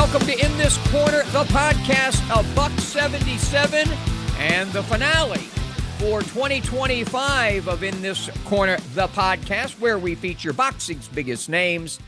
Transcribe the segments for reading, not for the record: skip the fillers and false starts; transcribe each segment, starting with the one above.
welcome to In This Corner, the podcast of Buck 77 and the finale for 2025 of In This Corner, the podcast, where we feature boxing's biggest names,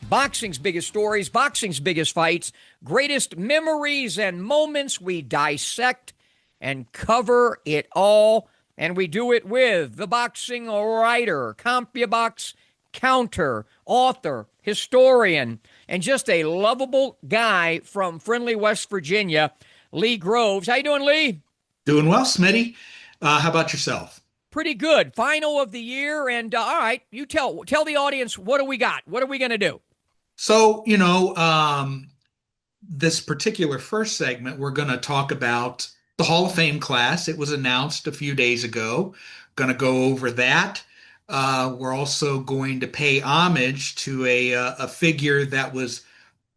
boxing's biggest stories, boxing's biggest fights, greatest memories and moments. We dissect and cover it all, and we do it with the boxing writer, CompuBox counter, author, historian, and just a lovable guy from friendly West Virginia, Lee Groves. How you doing, Lee? Doing well, Smitty. How about yourself? Pretty good. Final of the year, and all right, you tell the audience, what do we got? What are we going to do? So, this particular first segment, we're going to talk about the Hall of Fame class. It was announced a few days ago. Going to go over that. We're also going to pay homage to a figure that was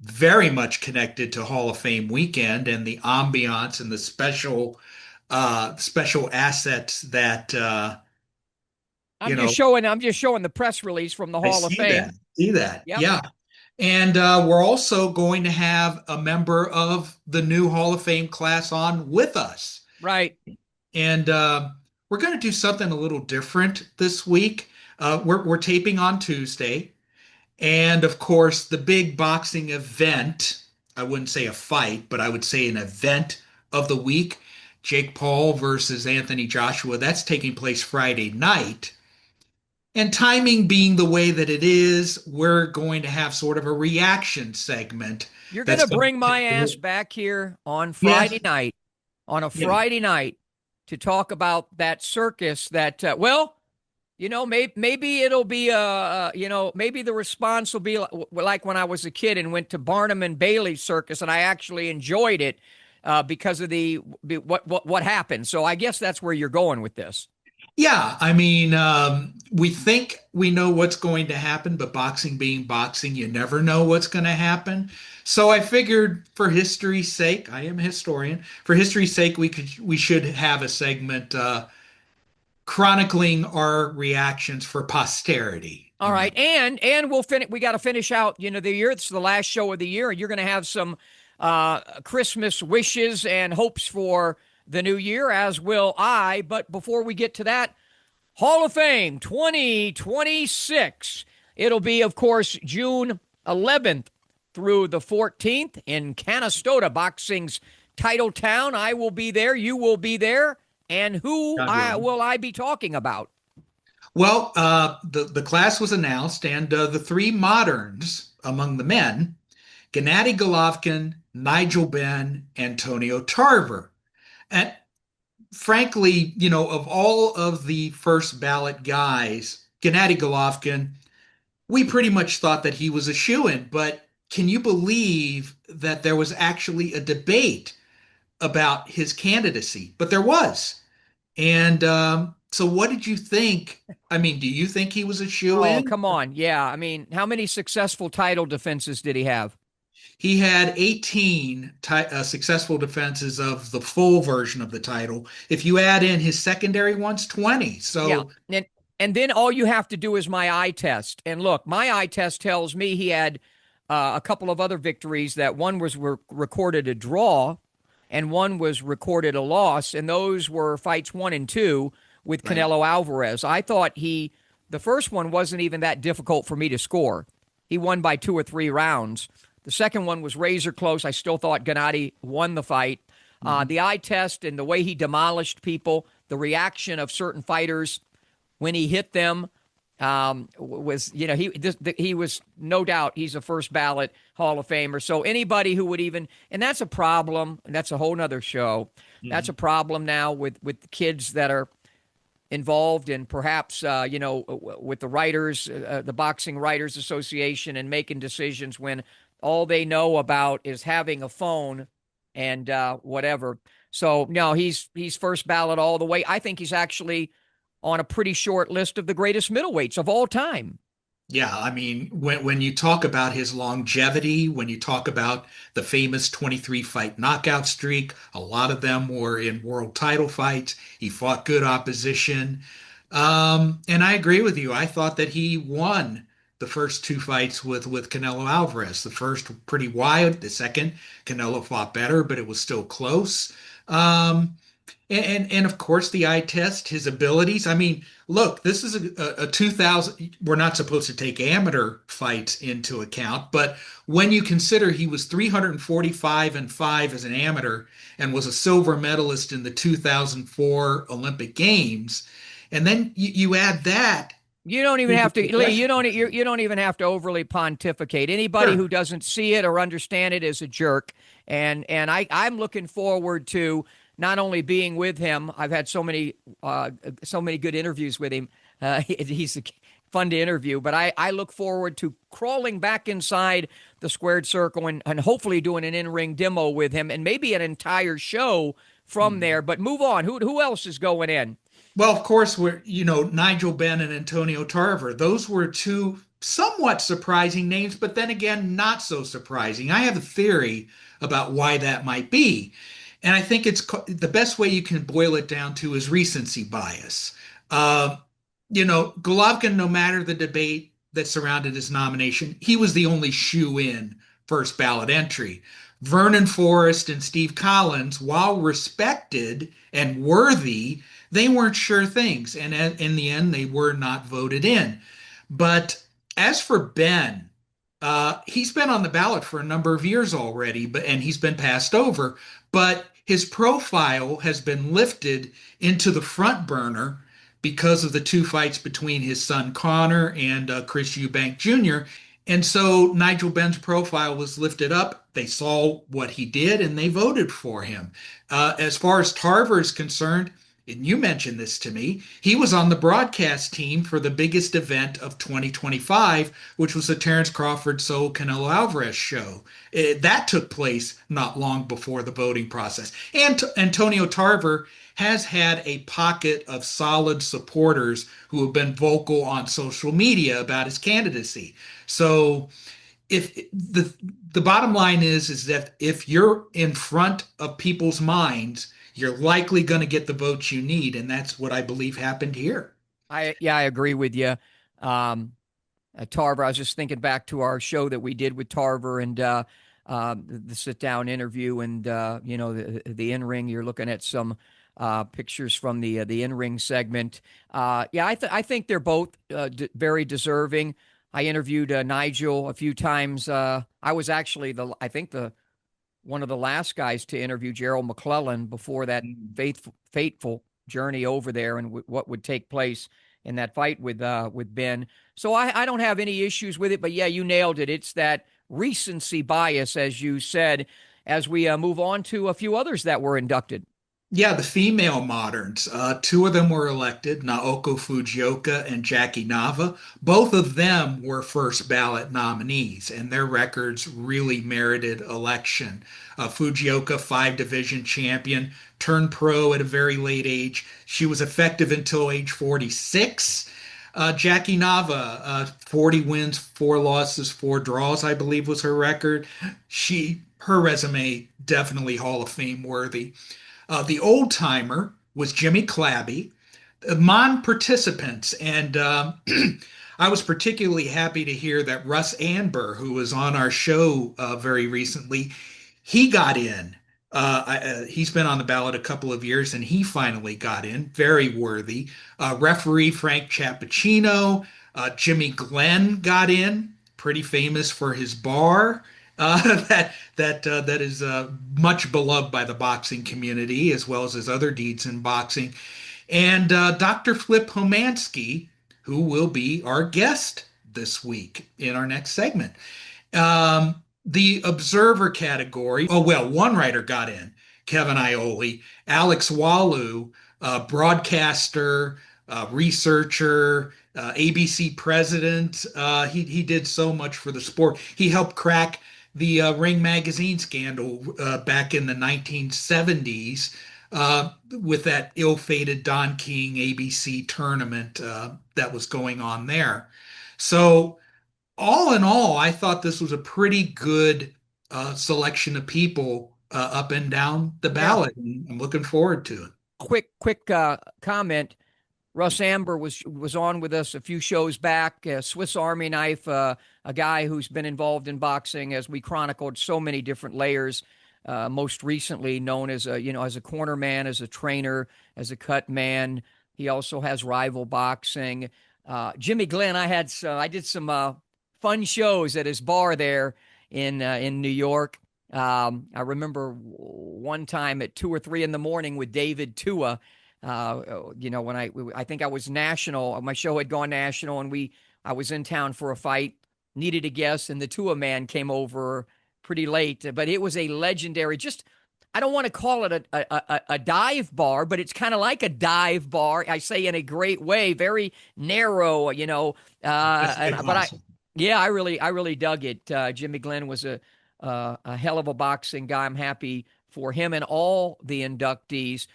very much connected to Hall of Fame weekend and the ambiance and the special assets that I'm just showing the press release from the I Hall of see Fame. see that. Yep. Yeah. And we're also going to have a member of the new Hall of Fame class on with us. Right. And we're going to do something a little different this week. We're taping on Tuesday. And of course, the big boxing event, I wouldn't say a fight, but I would say an event of the week, Jake Paul versus Anthony Joshua, that's taking place Friday night. And timing being the way that it is, we're going to have sort of a reaction segment. You're going to bring my ass back here on Friday night, Friday night, to talk about that circus that, maybe it'll be, maybe the response will be like when I was a kid and went to Barnum and Bailey circus, and I actually enjoyed it because of what happened. So I guess that's where you're going with this. Yeah, I mean, we think we know what's going to happen, but boxing being boxing, you never know what's going to happen. So I figured for history's sake, I am a historian, for history's sake, we should have a segment chronicling our reactions for posterity. All right, and we'll finish. We got to finish out, the year. It's the last show of the year, and you're going to have some Christmas wishes and hopes for the new year, as will I. But before we get to that, Hall of Fame 2026. It'll be, of course, June 11th through the 14th in Canastota, boxing's title town. I will be there. You will be there. And who will I be talking about? Well, the class was announced, and the three moderns among the men, Gennady Golovkin, Nigel Benn, Antonio Tarver. And frankly, of all of the first ballot guys, Gennady Golovkin, we pretty much thought that he was a shoo-in. But can you believe that there was actually a debate about his candidacy? But there was. And so what did you think? I mean, do you think he was a shoo-in? Oh, come on. Yeah. I mean, how many successful title defenses did he have? He had 18 successful defenses of the full version of the title. If you add in his secondary ones, 20. So yeah. And then all you have to do is my eye test. And look, my eye test tells me he had a couple of other victories, that one was recorded a draw and one was recorded a loss. And those were fights 1 and 2 with Canelo Alvarez. I thought the first one wasn't even that difficult for me to score. He won by 2 or 3 rounds. The second one was razor close. I still thought Gennady won the fight. The eye test and the way he demolished people, the reaction of certain fighters when he hit them was, he was no doubt he's a first ballot Hall of Famer. So anybody who would even, and that's a problem, and that's a whole nother show. That's a problem now with kids that are involved in perhaps, with the writers, the Boxing Writers Association, and making decisions when all they know about is having a phone and whatever. So, no, he's first ballot all the way. I think he's actually on a pretty short list of the greatest middleweights of all time. Yeah, I mean, when you talk about his longevity, when you talk about the famous 23-fight knockout streak, a lot of them were in world title fights. He fought good opposition. And I agree with you. I thought that he won the first two fights with Canelo Alvarez. The first pretty wide, the second Canelo fought better, but it was still close. Um, and of course the eye test, his abilities. I mean, look, this is a 2000. We're not supposed to take amateur fights into account, but when you consider he was 345 and 5 as an amateur and was a silver medalist in the 2004 Olympic Games, and then you add that You don't even to the have to, Lee. progression. You don't even have to overly pontificate. Anybody who Sure. doesn't see it or understand it is a jerk. And I'm looking forward to not only being with him. I've had so many good interviews with him. He's fun to interview. But I look forward to crawling back inside the squared circle and hopefully doing an in-ring demo with him and maybe an entire show from there. But move on. Who else is going in? Well, of course, Nigel Benn and Antonio Tarver. Those were two somewhat surprising names, but then again, not so surprising. I have a theory about why that might be. And I think the best way you can boil it down to is recency bias. Uh, Golovkin, no matter the debate that surrounded his nomination, he was the only shoe-in first ballot entry. Vernon Forrest and Steve Collins, while respected and worthy, they weren't sure things. And in the end, they were not voted in. But as for Ben, he's been on the ballot for a number of years already, and he's been passed over. But his profile has been lifted into the front burner because of the two fights between his son Connor and Chris Eubank Jr. And so Nigel Benn's profile was lifted up. They saw what he did and they voted for him. As far as Tarver is concerned, and you mentioned this to me, he was on the broadcast team for the biggest event of 2025, which was the Terence Crawford Saul Canelo Alvarez show. That took place not long before the voting process. And Antonio Tarver has had a pocket of solid supporters who have been vocal on social media about his candidacy. So if the bottom line is that if you're in front of people's minds, you're likely going to get the votes you need, and that's what I believe happened here. I agree with you. Um, Tarver, I was just thinking back to our show that we did with Tarver and the sit down interview and the in ring. You're looking at some pictures from the in ring segment. I think they're both very deserving. I interviewed Nigel a few times. I was actually I think the one of the last guys to interview Gerald McClellan before that fateful journey over there and what would take place in that fight with Ben. So I don't have any issues with it. But yeah, you nailed it. It's that recency bias, as you said, as we move on to a few others that were inducted. Yeah, the female moderns. Two of them were elected, Naoko Fujioka and Jackie Nava. Both of them were first ballot nominees, and their records really merited election. Fujioka, five division champion, turned pro at a very late age. She was effective until age 46. Jackie Nava, 40 wins, four losses, four draws, I believe was her record. Her resume definitely Hall of Fame worthy. The old timer was Jimmy Clabby, among participants, and I was particularly happy to hear that Russ Anber, who was on our show very recently, he got in. He's been on the ballot a couple of years, and he finally got in. Very worthy. Referee Frank Cappuccino, Jimmy Glenn got in, pretty famous for his bar. That is much beloved by the boxing community as well as his other deeds in boxing. And Dr. Flip Homansky, who will be our guest this week in our next segment. The observer category. Oh, well, one writer got in, Kevin Ioli, Alex Walu, broadcaster, researcher, ABC president. He did so much for the sport. He helped crack the Ring magazine scandal back in the 1970s with that ill-fated Don King ABC tournament that was going on there. So all in all, I thought this was a pretty good selection of people up and down the Yeah. ballot, and I'm looking forward to it. Quick comment. Russ Amber was on with us a few shows back. Swiss Army knife, a guy who's been involved in boxing, as we chronicled so many different layers. Most recently known as as a corner man, as a trainer, as a cut man. He also has rival boxing. Jimmy Glenn, I did some fun shows at his bar there in New York. I remember one time at 2 or 3 in the morning with David Tua. When I think I was national, my show had gone national, and I was in town for a fight, needed a guest, and the Tua man came over pretty late. But it was a legendary. I don't want to call it a dive bar, but it's kind of like a dive bar. I say in a great way, very narrow. That's awesome. I really dug it. Jimmy Glenn was a hell of a boxing guy. I'm happy for him and all the inductees.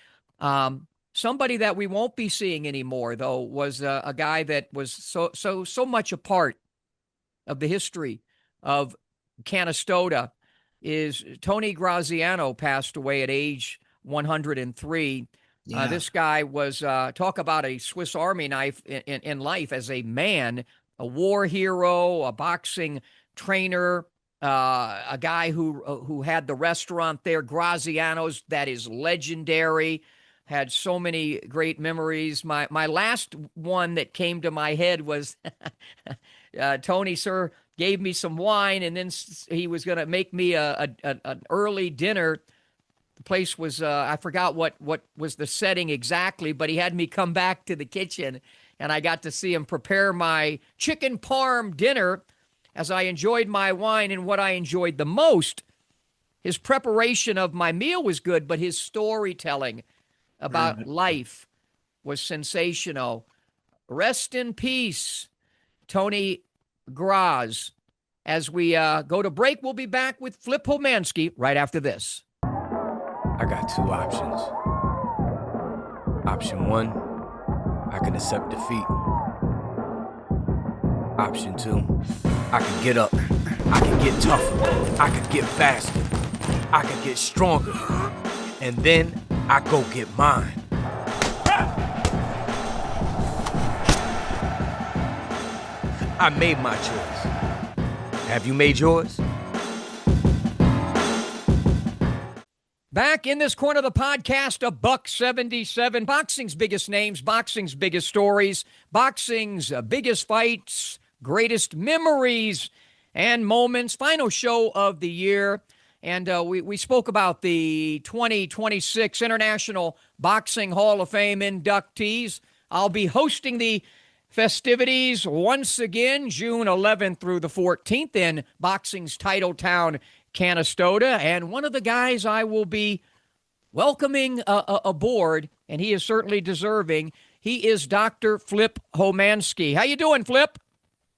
Somebody that we won't be seeing anymore, though, was a guy that was so much a part of the history of Canastota. Is Tony Graziano passed away at age 103. Yeah. This guy was, talk about a Swiss Army knife in life as a man, a war hero, a boxing trainer, a guy who had the restaurant there, Graziano's, that is legendary. Had so many great memories. My last one that came to my head was Tony, sir, gave me some wine, and then he was going to make me an early dinner. The place was, I forgot what was the setting exactly, but he had me come back to the kitchen, and I got to see him prepare my chicken parm dinner as I enjoyed my wine. And what I enjoyed the most, his preparation of my meal was good, but his storytelling about life was sensational. Rest in peace, Tony Graz. As we go to break, we'll be back with Flip Homansky right after this. I got two options. Option one, I can accept defeat. Option two, I can get up. I can get tougher. I can get faster. I can get stronger. And then I go get mine. I made my choice. Have you made yours? Back in this corner of the podcast, a $177. Boxing's biggest names, boxing's biggest stories, boxing's biggest fights, greatest memories and moments. Final show of the year. And we spoke about the 2026 International Boxing Hall of Fame inductees. I'll be hosting the festivities once again, June 11th through the 14th in boxing's title town, Canastota. And one of the guys I will be welcoming aboard, and he is certainly deserving, he is Dr. Flip Homansky. How you doing, Flip?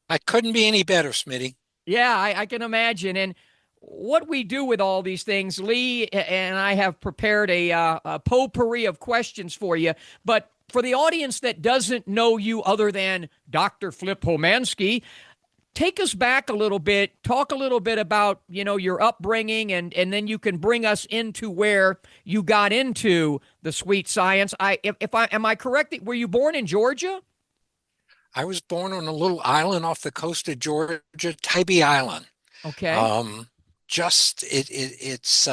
I couldn't be any better, Smitty. Yeah, I can imagine. And what we do with all these things, Lee and I have prepared a potpourri of questions for you. But for the audience that doesn't know you other than Dr. Flip Homansky, take us back a little bit, talk a little bit about, your upbringing, and then you can bring us into where you got into the sweet science. Am I correct? Were you born in Georgia? I was born on a little island off the coast of Georgia, Tybee Island. Okay. It's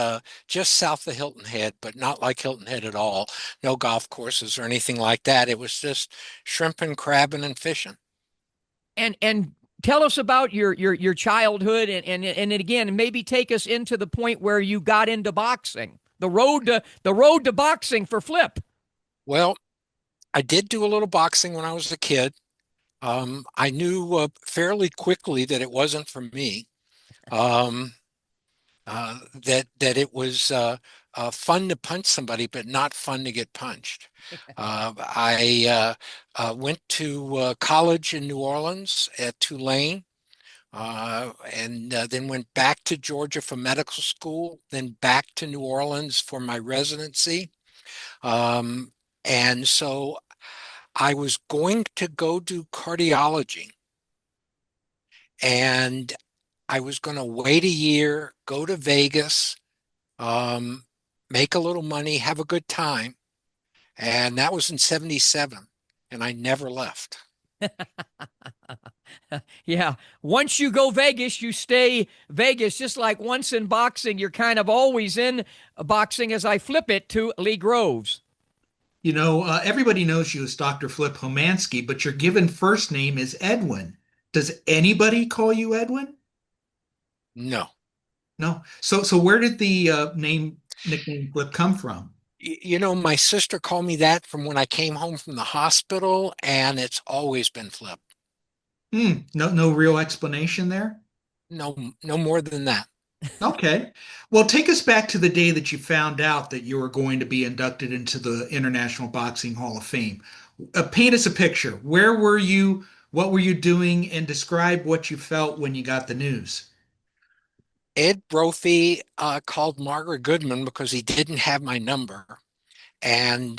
just south of Hilton Head, but not like Hilton Head at all. No golf courses or anything like that. It was just shrimping, crabbing, and fishing. And tell us about your childhood, and again, maybe take us into the point where you got into boxing. The road to boxing for Flip. Well, I did do a little boxing when I was a kid. I knew fairly quickly that it wasn't for me. That it was fun to punch somebody, but not fun to get punched. I went to college in New Orleans at Tulane, and then went back to Georgia for medical school, then back to New Orleans for my residency. And so I was going to go do cardiology, and I was going to wait a year, go to Vegas, make a little money, have a good time. And that was in 77. and I never left. Yeah. Once you go Vegas, you stay Vegas. Just like once in boxing, you're kind of always in boxing, as I flip it to Lee Groves. Everybody knows you as Dr. Flip Homansky, but your given first name is Edwin. Does anybody call you Edwin? No. No. So where did the nickname Flip come from? My sister called me that from when I came home from the hospital, and it's always been Flip. No real explanation there. No, no more than that. Okay. Well, take us back to the day that you found out that you were going to be inducted into the International Boxing Hall of Fame. Paint us a picture. Where were you? What were you doing? And describe what you felt when you got the news. Ed Brophy called Margaret Goodman because he didn't have my number. And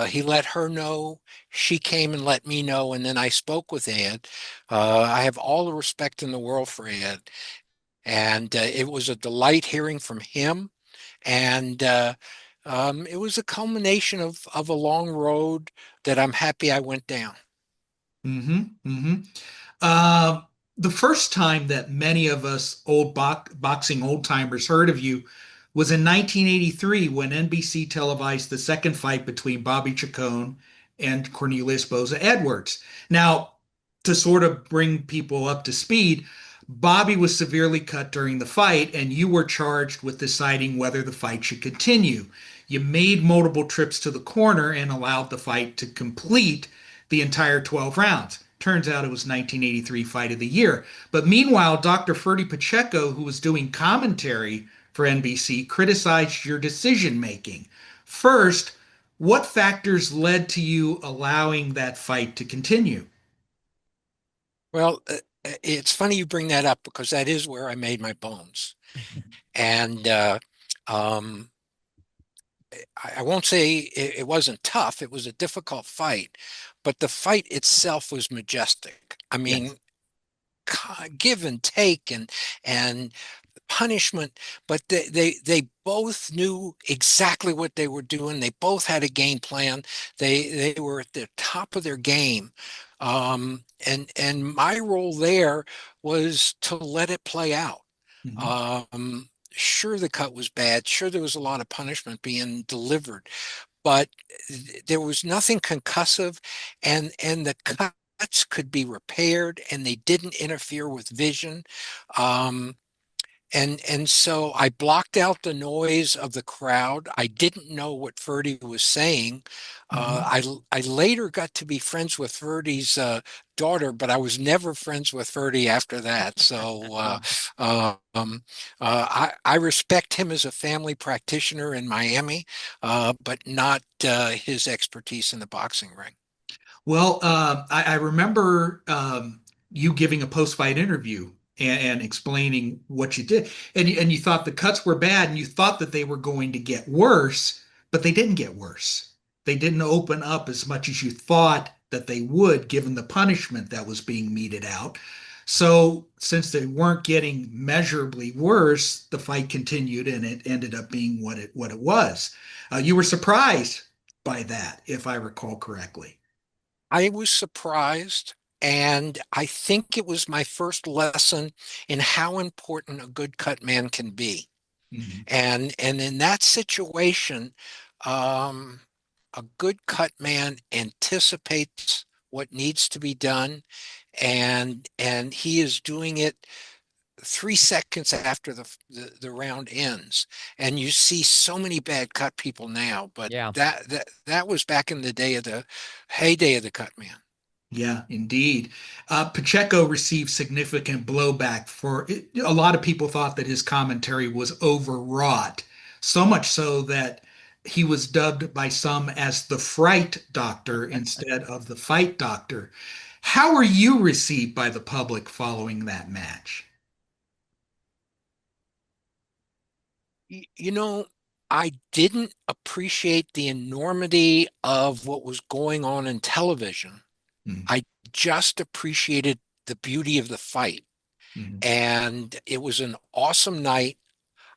he let her know. She came and let me know. And then I spoke with Ed. I have all the respect in the world for Ed. And it was a delight hearing from him. And it was a culmination of a long road that I'm happy I went down. Mm-hmm. Mm-hmm. Uh, the first time that many of us boxing old timers heard of you was in 1983 when NBC televised the second fight between Bobby Chacon and Cornelius Boza-Edwards. Now, to sort of bring people up to speed, Bobby was severely cut during the fight, and you were charged with deciding whether the fight should continue. You made multiple trips to the corner and allowed the fight to complete the entire 12 rounds. Turns out it was 1983 Fight of the Year. But meanwhile, Dr. Ferdy Pacheco, who was doing commentary for NBC, criticized your decision making. First, what factors led to you allowing that fight to continue? Well, it's funny you bring that up because that is where I made my bones. And um, I won't say it wasn't tough. It was a difficult fight, but the fight itself was majestic. I Yes. mean, give and take and punishment, but they both knew exactly what they were doing. They both had a game plan. They were at the top of their game. And my role there was to let it play out. Mhm. Sure, the cut was bad. Sure, there was a lot of punishment being delivered, but there was nothing concussive, and the cuts could be repaired, and they didn't interfere with vision. Um, and so I blocked out the noise of the crowd. I didn't know what Ferdy was saying. Mhm. I later got to be friends with Ferdy's daughter, but I was never friends with Ferdy after that. So I respect him as a family practitioner in Miami, but not his expertise in the boxing ring. Well, I remember you giving a post-fight interview and explaining what you did, and you thought the cuts were bad, and you thought that they were going to get worse, but they didn't get worse. They didn't open up as much as you thought that they would, given the punishment that was being meted out. So, since they weren't getting measurably worse, the fight continued, and it ended up being what it was. You were surprised by that, if I recall correctly. I was surprised, and I think it was my first lesson in how important a good cut man can be. Mhm. And in that situation, um, a good cut man anticipates what needs to be done, and he is doing it 3 seconds after the round ends. And you see so many bad cut people now, but Yeah. that was back in the day of the heyday of the cut man. Yeah, indeed. Pacheco received significant blowback for it. A lot of people thought that his commentary was overwrought, so much so that he was dubbed by some as the fright doctor instead of the fight doctor. How were you received by the public following that match? You know, I didn't appreciate the enormity of what was going on in television. Mhm. I just appreciated the beauty of the fight. Mhm. And it was an awesome night.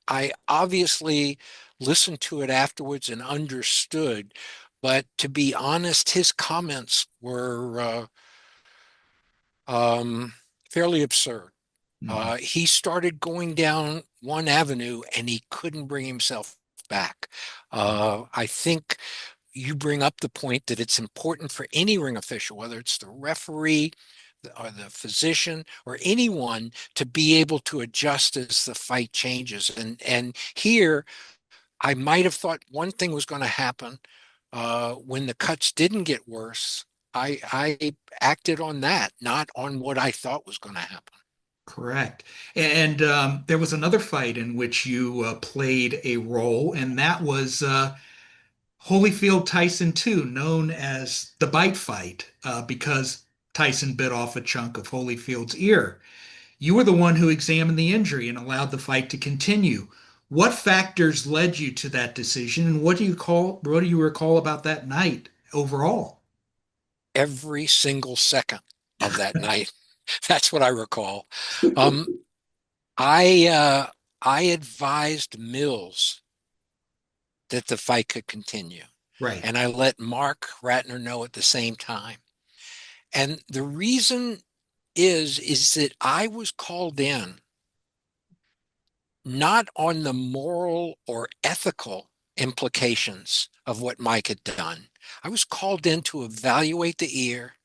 I obviously listened to it afterwards and understood, But to be honest, his comments were fairly absurd. Mhm. He started going down one avenue and he couldn't bring himself back. I think you bring up the point that it's important for any ring official, whether it's the referee or the physician or anyone, to be able to adjust as the fight changes. And here, I might have thought one thing was going to happen when the cuts didn't get worse. I acted on that, not on what I thought was going to happen. Correct. And there was another fight in which you played a role, and that was Holyfield Tyson 2, known as the bite fight, because Tyson bit off a chunk of Holyfield's ear. You were the one who examined the injury and allowed the fight to continue. What factors led you to that decision, and what do you recall about that night overall? Every single second of that night. That's what I recall. Um, I advised Mills that the fight could continue, Right. and I let Mark Ratner know at the same time. And the reason is that I was called in not on the moral or ethical implications of what Mike had done. I was called in to evaluate the ear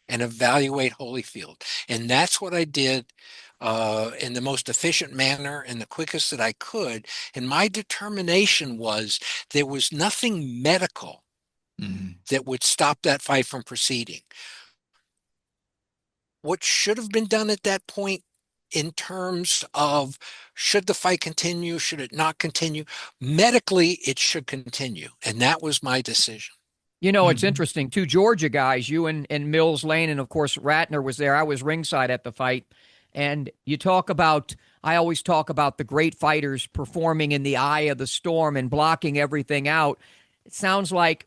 and evaluate Holyfield. And that's what I did in the most efficient manner and the quickest that I could. And my determination was there was nothing medical Mhm. that would stop that fight from proceeding. What should have been done at that point in terms of should the fight continue, should it not continue? Medically, it should continue. And that was my decision. You know, it's Mhm. interesting. Two Georgia guys, you and Mills Lane, and of course Ratner was there. I was ringside at the fight. And you talk about, I always talk about the great fighters performing in the eye of the storm and blocking everything out. It sounds like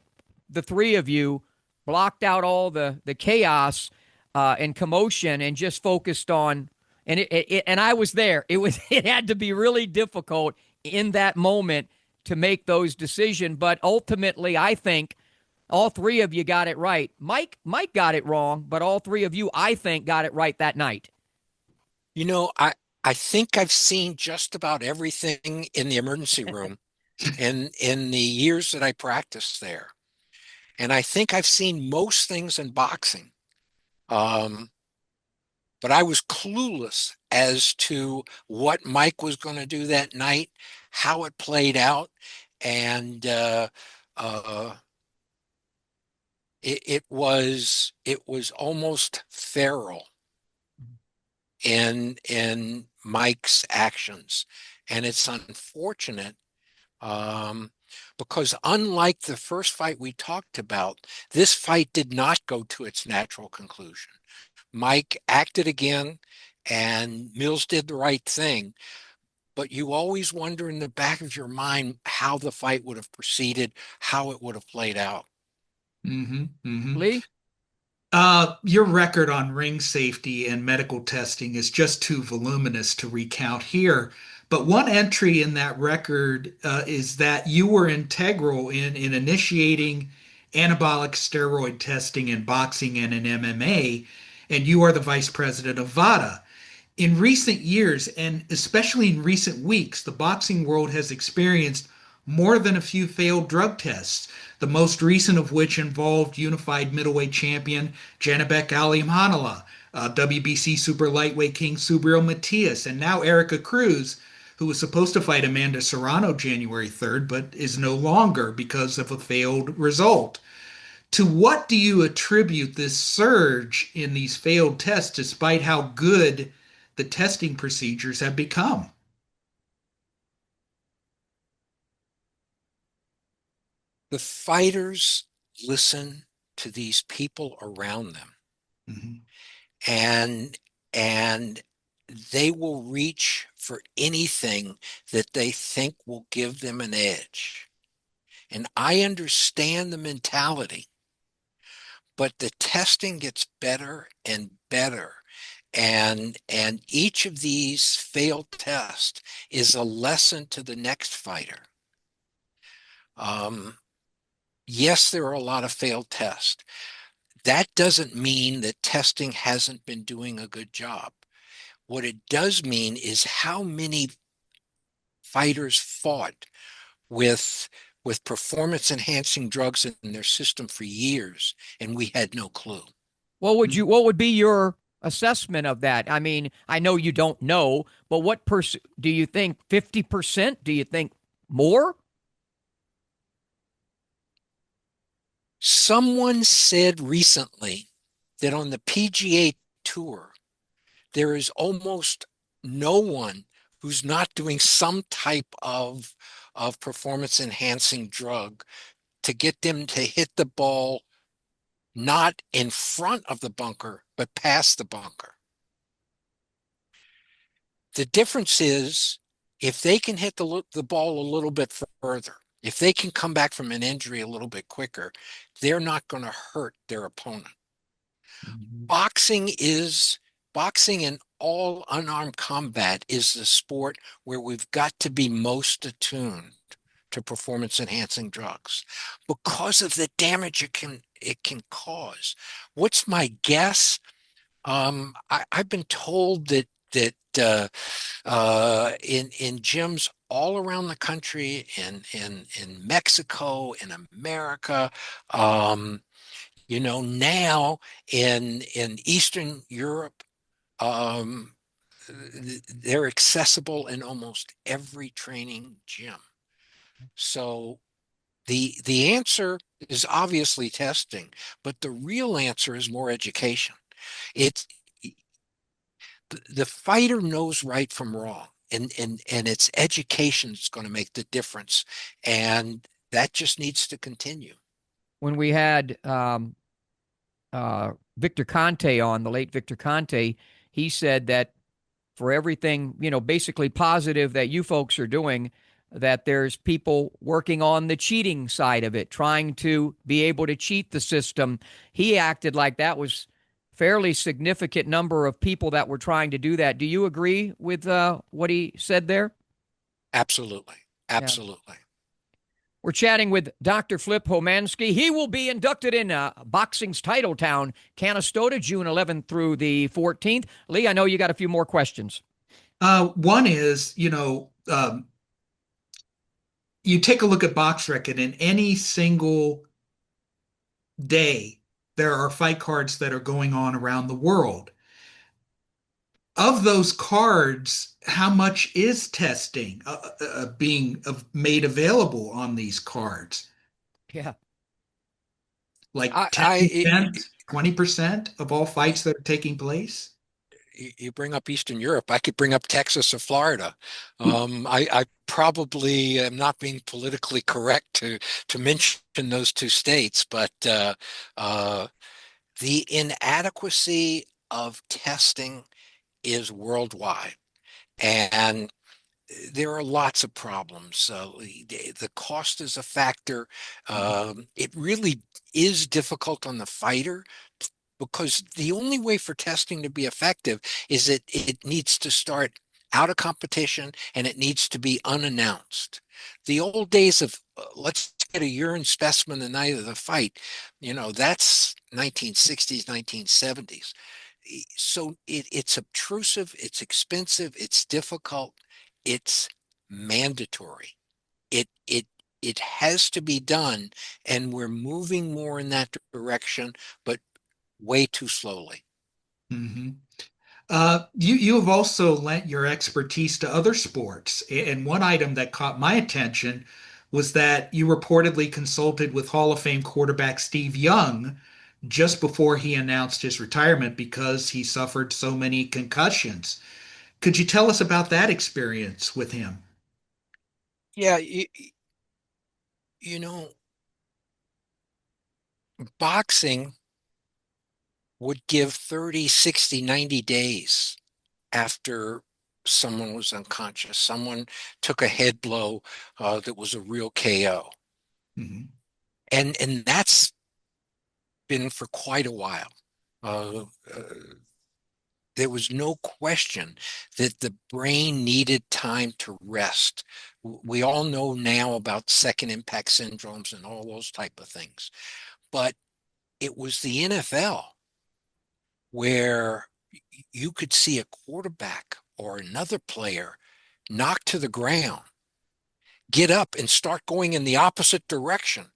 the three of you blocked out all the chaos and commotion and just focused on, and I was there. It had to be really difficult in that moment to make those decisions. But ultimately, I think all three of you got it right. Mike got it wrong, but all three of you, I think, got it right that night. You know, I think I've seen just about everything in the emergency room in the years that I practiced there. And I think I've seen most things in boxing. Um, but I was clueless as to what Mike was going to do that night, how it played out, and uh, it was almost feral in Mike's actions, and it's unfortunate um, because unlike the first fight we talked about, this fight did not go to its natural conclusion. Mike acted again, and Mills did the right thing. But you always wonder in the back of your mind how the fight would have proceeded, how it would have played out. Mhm. Mhm. Lee? Your record on ring safety and medical testing is just too voluminous to recount here. But one entry in that record is that you were integral in initiating anabolic steroid testing in boxing and in MMA, and you are the vice president of VADA. In recent years, and especially in recent weeks, the boxing world has experienced more than a few failed drug tests, the most recent of which involved unified middleweight champion Janibek Alimhanala, WBC super lightweight king Subriel Matias, and now Erica Cruz, who was supposed to fight Amanda Serrano January 3rd, but is no longer because of a failed result. To what do you attribute this surge in these failed tests, despite how good the testing procedures have become? The fighters listen to these people around them, Mhm. and and they will reach for anything that they think will give them an edge. And I understand the mentality, but the testing gets better and better. And each of these failed tests is a lesson to the next fighter. Um, yes, there are a lot of failed tests. That doesn't mean that testing hasn't been doing a good job. What it does mean is how many fighters fought with performance enhancing drugs in their system for years, and we had no clue. What would be your assessment of that? I mean, I know you don't know, but what do you think? 50%? Do you think more? Someone said recently that on the PGA Tour, there is almost no one who's not doing some type of performance enhancing drug to get them to hit the ball not in front of the bunker, but past the bunker. The difference is if they can hit the ball a little bit further, if they can come back from an injury a little bit quicker, they're not going to hurt their opponent. Mhm. Boxing and all unarmed combat is the sport where we've got to be most attuned to performance enhancing drugs because of the damage it can cause. What's my guess? I've been told that in gyms all around the country, in Mexico, in America, now in Eastern Europe, um, they're accessible in almost every training gym. So the answer is obviously testing, but the real answer is more education. It's the fighter knows right from wrong, and it's education that's going to make the difference, and that just needs to continue. When we had Victor Conte on, the late Victor Conte, he said that for everything, basically positive that you folks are doing, that there's people working on the cheating side of it, trying to be able to cheat the system. He acted like that was fairly significant number of people that were trying to do that. Do you agree with what he said there? Absolutely. Yeah. Absolutely. We're chatting with Dr. Flip Homansky. He will be inducted in boxing's title town, Canastota, June 11th through the 14th. Lee, I know you got a few more questions. One is, you take a look at box record in any single day, there are fight cards that are going on around the world. Of those cards, how much is testing being made available on these cards? Yeah. Like I, I 10%, 20% of all fights that are taking place? you bring up Eastern Europe. I could bring up Texas or Florida. I probably am not being politically correct to mention those two states, but the inadequacy of testing is worldwide, and there are lots of problems. The cost is a factor. It really is difficult on the fighter because the only way for testing to be effective is that it needs to start out of competition and it needs to be unannounced. The old days of let's get a urine specimen the night of the fight, that's 1960s, 1970s. So it's obtrusive, it's expensive, it's difficult, it's mandatory. It has to be done, and we're moving more in that direction, but way too slowly. Mhm. You have also lent your expertise to other sports. And one item that caught my attention was that you reportedly consulted with Hall of Fame quarterback Steve Young just before he announced his retirement because he suffered so many concussions. Could you tell us about that experience with him? Yeah, you know, boxing would give 30, 60, 90 days after someone was unconscious. Someone took a head blow that was a real KO. Mhm. And that's been for quite a while. Uh, uh, there was no question that the brain needed time to rest. We all know now about second impact syndromes and all those type of things. But it was the NFL where you could see a quarterback or another player knocked to the ground, get up and start going in the opposite direction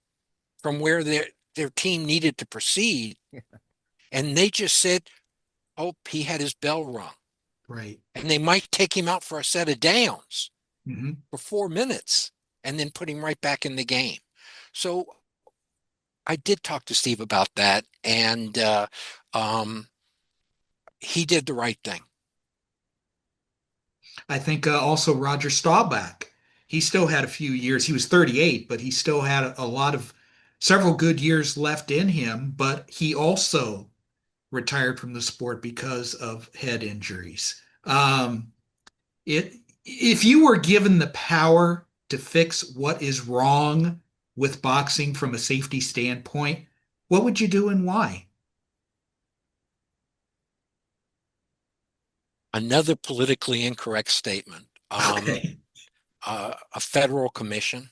from where their team needed to proceed. And they just said, oh, he had his bell rung. Right. And they might take him out for a set of downs Mm-hmm. for 4 minutes and then put him right back in the game. So I did talk to Steve about that, and he did the right thing. I think also Roger Staubach, he still had a few years. He was 38, but he still had a lot of several good years left in him. But he also retired from the sport because of head injuries. It if you were given the power to fix what is wrong with boxing from a safety standpoint, what would you do and why? Another politically incorrect statement. Okay. A federal commission.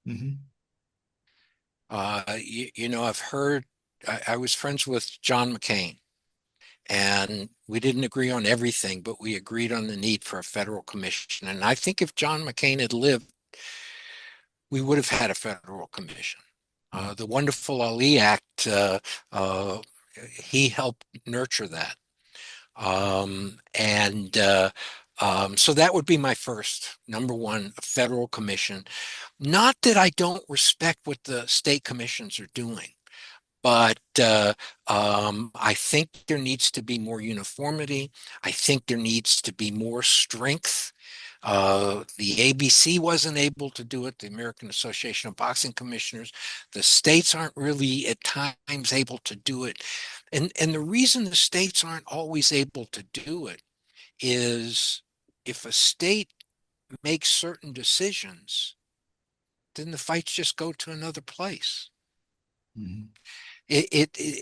Mm-hmm. I've heard, I was friends with John McCain, and we didn't agree on everything, but we agreed on the need for a federal commission. And I think if John McCain had lived, we would have had a federal commission. The Wonderful Ali Act, he helped nurture that. So that would be my first, number one, a federal commission. Not that I don't respect what the state commissions are doing, but I think there needs to be more uniformity. I think there needs to be more strength. The ABC wasn't able to do it, the American Association of Boxing Commissioners. The states aren't really at times able to do it. And the reason the states aren't always able to do it is if a state makes certain decisions, then the fights just go to another place. Mm-hmm.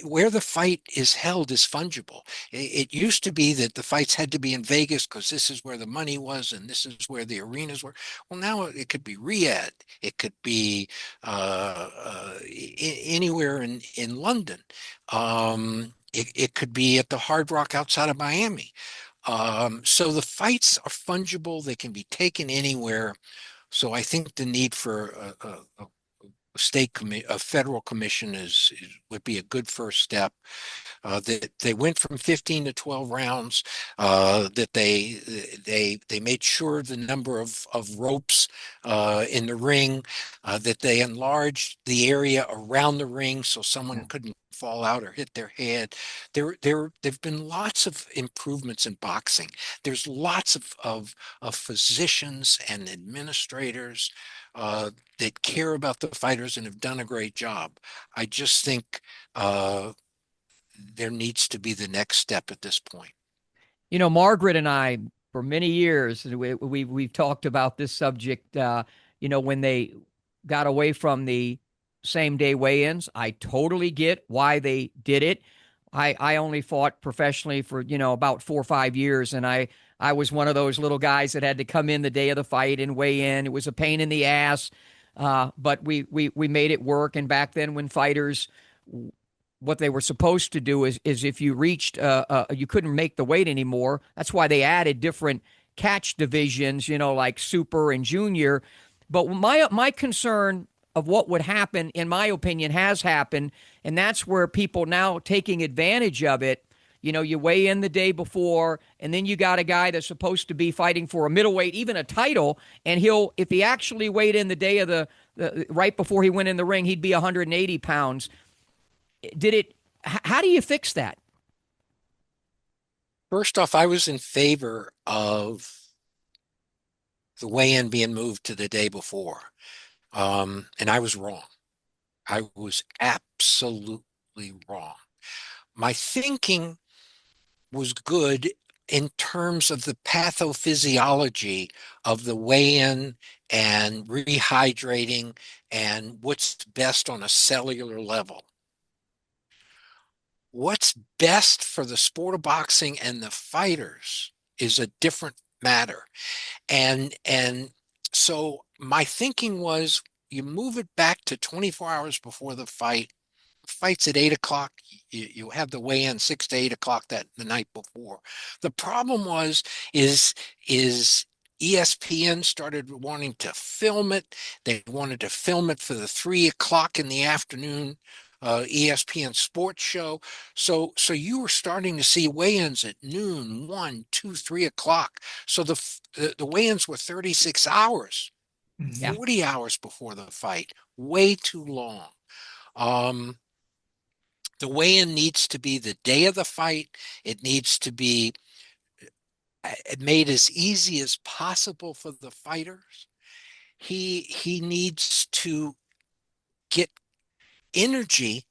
Where the fight is held is fungible. It used to be that the fights had to be in Vegas because this is where the money was and this is where the arenas were. Well, now it could be Riyadh. It could be anywhere in London. It could be at the Hard Rock outside of Miami. So the fights are fungible. They can be taken anywhere. So I think the need for a federal commission would be a good first step. That they went from 15 to 12 rounds. That they made sure the number of ropes in the ring. That they enlarged the area around the ring so someone couldn't fall out or hit their head. There've been lots of improvements in boxing. There's lots of physicians and administrators that care about the fighters and have done a great job. I just think there needs to be the next step at this point. Margaret and I, for many years, we've talked about this subject. When they got away from the same day weigh-ins, I totally get why they did it. I only fought professionally for about 4 or 5 years, and I was one of those little guys that had to come in the day of the fight and weigh in. It was a pain in the ass, but we made it work. And back then, when fighters, what they were supposed to do is if you reached, you couldn't make the weight anymore. That's why they added different catch divisions, like super and junior. But my concern of what would happen, in my opinion, has happened, and that's where people now taking advantage of it. You weigh in the day before, and then you got a guy that's supposed to be fighting for a middleweight, even a title, and if he actually weighed in the day of the right before he went in the ring, he'd be 180 pounds. How do you fix that? First off, I was in favor of the weigh-in being moved to the day before. And I was wrong. I was absolutely wrong. My thinking was good in terms of the pathophysiology of the weigh-in and rehydrating and what's best on a cellular level. what's best for the sport of boxing and the fighters is a different matter. And so my thinking was, you move it back to 24 hours before the fight. Fight's at 8 o'clock. You have the weigh-in 6 to 8 o'clock that the night before. The problem is ESPN started wanting to film it. They wanted to film it for the 3 o'clock in the afternoon ESPN sports show. So you were starting to see weigh-ins at noon, 1, 2, 3 o'clock. So the weigh-ins were 36 hours, Yeah. 40 hours before the fight. Way too long. Um, the weigh-in needs to be the day of the fight. It needs to be made as easy as possible for the fighters. He needs to get energy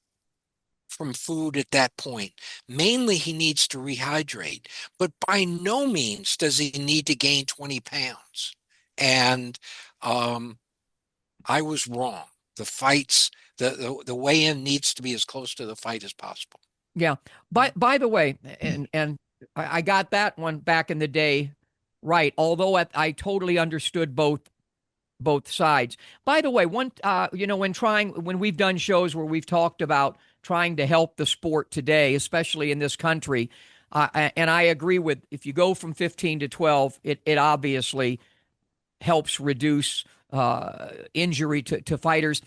from food at that point. Mainly, he needs to rehydrate, but by no means does he need to gain 20 pounds. And I was wrong. The fights, the weigh-in needs to be as close to the fight as possible. Yeah. By the way, and I got that one back in the day right, although I totally understood both sides. By the way, when we've done shows where we've talked about trying to help the sport today, especially in this country, and I agree with, if you go from 15 to 12, it obviously helps reduce injury to fighters.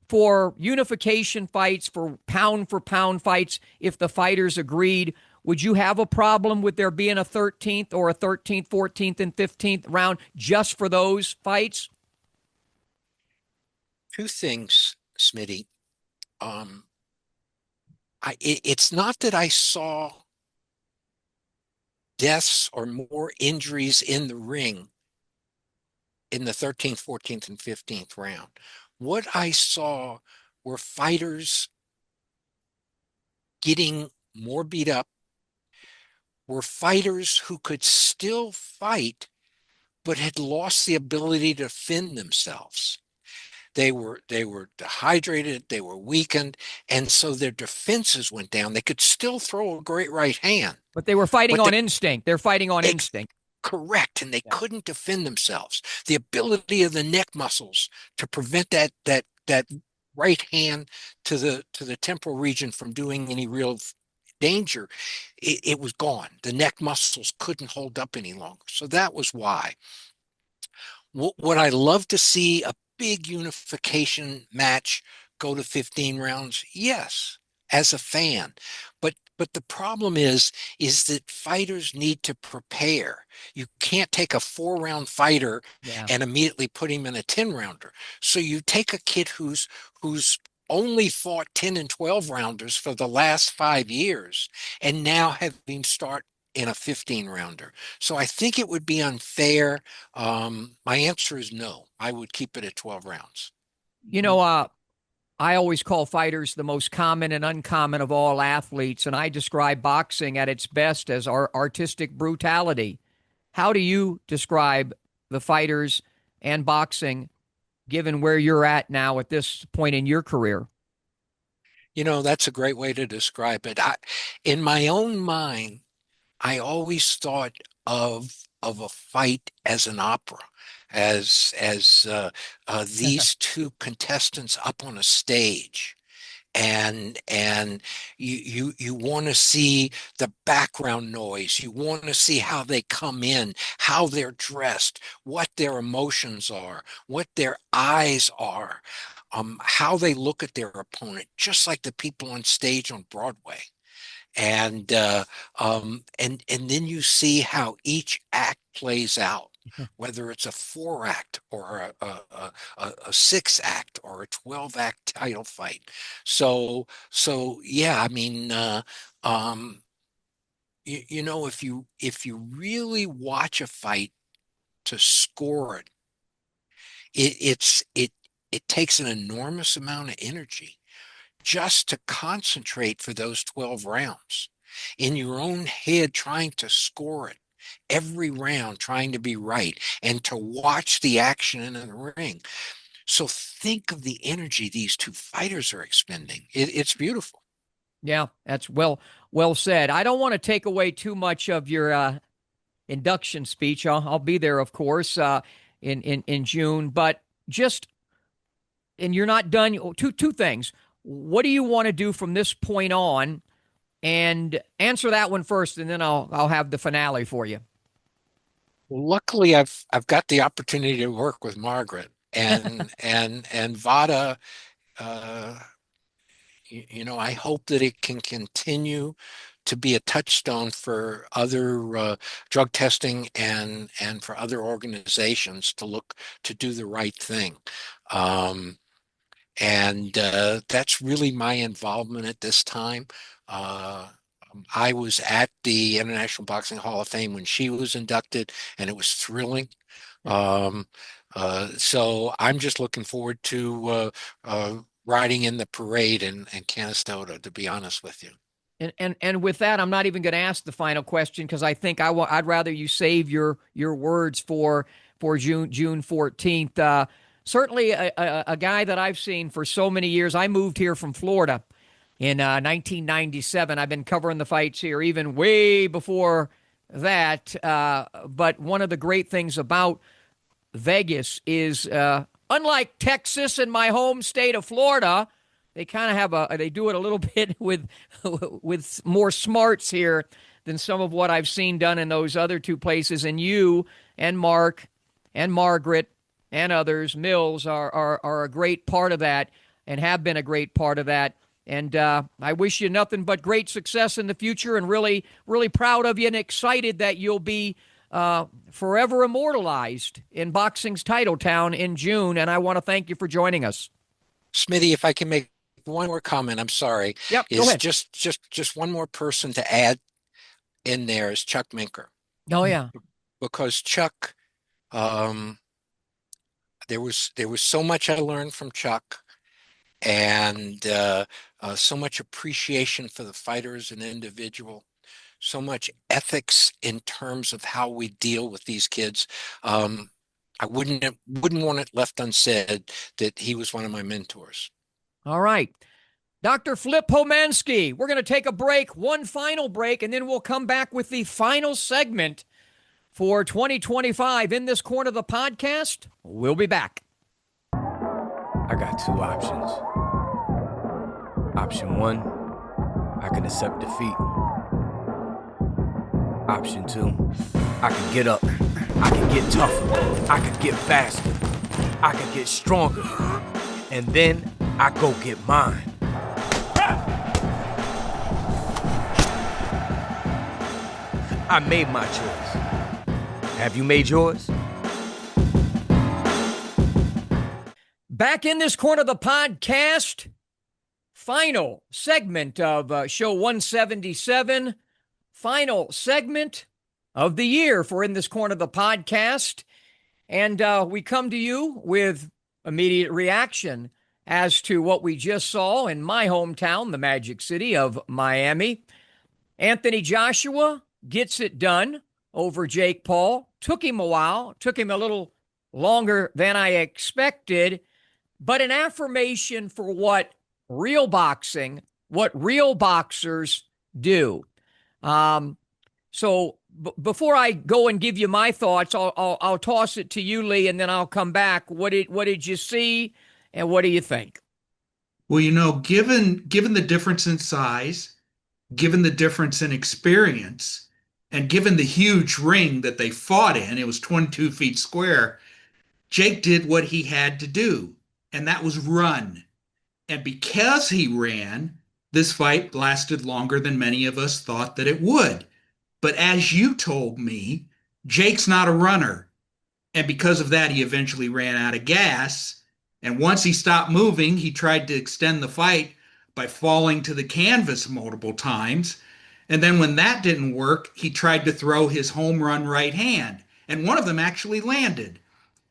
For unification fights, for pound fights, if the fighters agreed, would you have a problem with there being a 13th or a 13th, 14th, and 15th round just for those fights? Two things, Smitty. It's not that I saw deaths or more injuries in the ring in the 13th, 14th, and 15th round. What I saw were fighters getting more beat up, were fighters who could still fight but had lost the ability to defend themselves. They were dehydrated, they were weakened, and so their defenses went down. They could still throw a great right hand, But they were fighting but on instinct. They're fighting on instinct. correct, and they Yeah. couldn't defend themselves. The ability of the neck muscles to prevent that right hand to the temporal region from doing any real danger, it was gone. The neck muscles couldn't hold up any longer. So that was why. Would I love to see a big unification match go to 15 rounds? Yes, as a fan. But the problem is that fighters need to prepare. You can't take a 4-round fighter Yeah. and immediately put him in a 10-rounder. So you take a kid who's only fought 10 and 12 rounders for the last 5 years and now have him start in a 15 rounder. So I think it would be unfair. My answer is no. I would keep it at 12 rounds. You know, I always call fighters the most common and uncommon of all athletes, and I describe boxing at its best as artistic brutality. How do you describe the fighters and boxing, given where you're at now at this point in your career? That's a great way to describe it. In my own mind, I always thought of a fight as an opera, as these two contestants up on a stage, and you want to see the background noise. You want to see how they come in, how they're dressed, what their emotions are, what their eyes are, how they look at their opponent, just like the people on stage on Broadway. And then you see how each act plays out, whether it's a 4 act or a 6 act or a 12 act title fight. So yeah, I mean, if you really watch a fight to score it, it takes an enormous amount of energy just to concentrate for those 12 rounds in your own head, trying to score it every round, trying to be right, and to watch the action in the ring. So think of the energy these two fighters are expending. It's beautiful. Yeah, that's well said. I don't want to take away too much of your induction speech. I'll be there, of course, in June. But just, and you're not done. Two things. What do you want to do from this point on? And answer that one first, and then I'll have the finale for you. Well, luckily, I've got the opportunity to work with Margaret and Vada. Uh, I hope that it can continue to be a touchstone for other drug testing and for other organizations to look to do the right thing. And that's really my involvement at this time. Uh, I was at the International Boxing Hall of Fame when she was inducted, and it was thrilling. Um, so I'm just looking forward to riding in the parade in Canastota, to be honest with you. And with that, I'm not even going to ask the final question because I think I'd rather you save your words for June 14th. Certainly a guy that I've seen for so many years. I moved here from Florida in 1997. I've been covering the fights here even way before that. But one of the great things about Vegas is, unlike Texas and my home state of Florida, they kind of have they do it a little bit with more smarts here than some of what I've seen done in those other two places. And you and Mark and Margaret and others, Mills, are a great part of that and have been a great part of that. And I wish you nothing but great success in the future, and really, really proud of you and excited that you'll be forever immortalized in boxing's title town in June. And I want to thank you for joining us. Smitty, if I can make one more comment, I'm sorry. Yep, go Is ahead. just one more person to add in there is Chuck Minker. Oh, yeah. Because Chuck, there was so much I learned from Chuck, and so much appreciation for the fighter as an individual, so much ethics in terms of how we deal with these kids. I wouldn't want it left unsaid that he was one of my mentors. All right. Dr. Flip Homansky, we're going to take a break, one final break, and then we'll come back with the final segment for 2025 in this corner of the podcast. We'll be back. I got two options. Option one, I can accept defeat. Option two, I can get up. I can get tougher. I can get faster. I can get stronger. And then I go get mine. I made my choice. Have you made yours? Back in this corner of the podcast, final segment of show 177, final segment of the year for In This Corner of the Podcast. And we come to you with immediate reaction as to what we just saw in my hometown, the Magic City of Miami. Anthony Joshua gets it done over Jake Paul. Took him a while, took him a little longer than I expected, but an affirmation for what real boxing, what real boxers do. So before I go and give you my thoughts, I'll toss it to you, Lee, and then I'll come back. What did you see, and what do you think? Well, given the difference in size, given the difference in experience, and given the huge ring that they fought in, it was 22 feet square, Jake did what he had to do, and that was run. And because he ran, this fight lasted longer than many of us thought that it would. But as you told me, Jake's not a runner. And because of that, he eventually ran out of gas. And once he stopped moving, he tried to extend the fight by falling to the canvas multiple times. And then when that didn't work, he tried to throw his home run right hand. And one of them actually landed.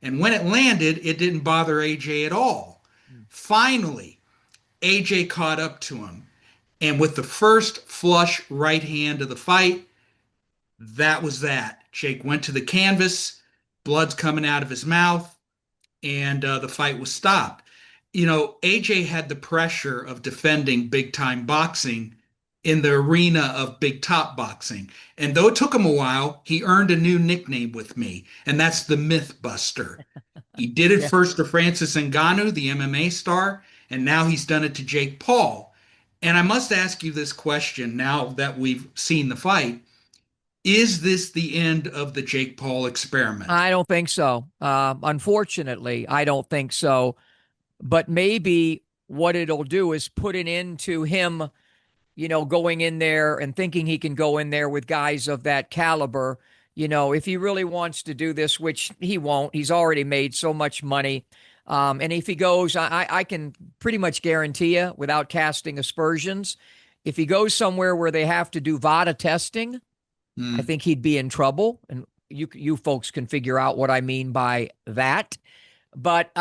And when it landed, it didn't bother AJ at all. Finally, AJ caught up to him. And with the first flush right hand of the fight, that was that. Jake went to the canvas, blood's coming out of his mouth, and the fight was stopped. AJ had the pressure of defending big-time boxing in the arena of big top boxing. And though it took him a while, he earned a new nickname with me, and that's the Mythbuster. He did it Yeah. first to Francis Ngannou, the MMA star, and now he's done it to Jake Paul. And I must ask you this question now that we've seen the fight. Is this the end of the Jake Paul experiment? I don't think so. Unfortunately, I don't think so. But maybe what it'll do is put an end to him, going in there and thinking he can go in there with guys of that caliber. If he really wants to do this, which he won't, he's already made so much money. And if he goes, I can pretty much guarantee you, without casting aspersions, if he goes somewhere where they have to do VADA testing, I Mm, think he'd be in trouble. And you folks can figure out what I mean by that. But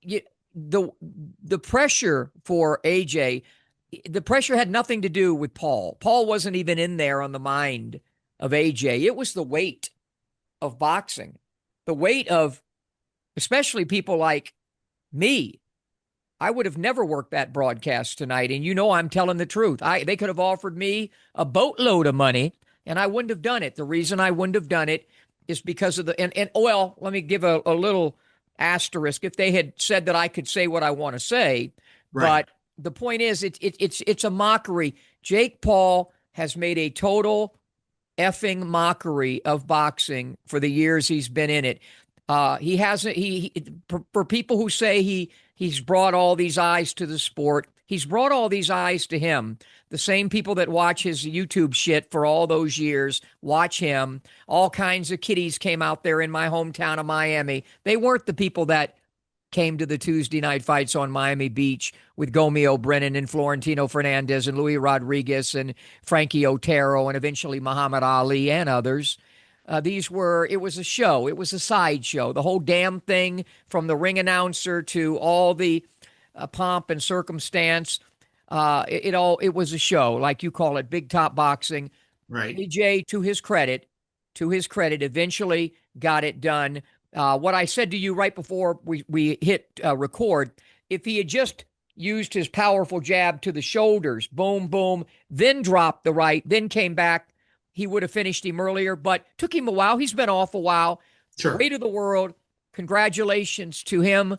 you, the pressure for AJ, the pressure had nothing to do with Paul. Paul wasn't even in there on the mind of AJ. It was the weight of boxing, the weight of especially people like me. I would have never worked that broadcast tonight. And I'm telling the truth. They could have offered me a boatload of money and I wouldn't have done it. The reason I wouldn't have done it is because of and well, let me give a little asterisk. If they had said that I could say what I want to say, right. but the point is it's a mockery. Jake Paul has made a total effing mockery of boxing for the years he's been in it. He hasn't. For people who say he's brought all these eyes to the sport, he's brought all these eyes to him. The same people that watch his YouTube shit for all those years watch him. All kinds of kiddies came out there in my hometown of Miami. They weren't the people that came to the Tuesday night fights on Miami Beach with Gomeo Brennan and Florentino Fernandez and Louis Rodriguez and Frankie Otero and eventually Muhammad Ali and others. It was a show. It was a sideshow. The whole damn thing, from the ring announcer to all the pomp and circumstance, it was a show, like you call it, big top boxing. Right. AJ, to his credit, eventually got it done. What I said to you right before we hit record, if he had just used his powerful jab to the shoulders, boom, boom, then dropped the right, then came back, he would have finished him earlier, but took him a while. He's been off a while. Sure. Weight of the world. Congratulations to him,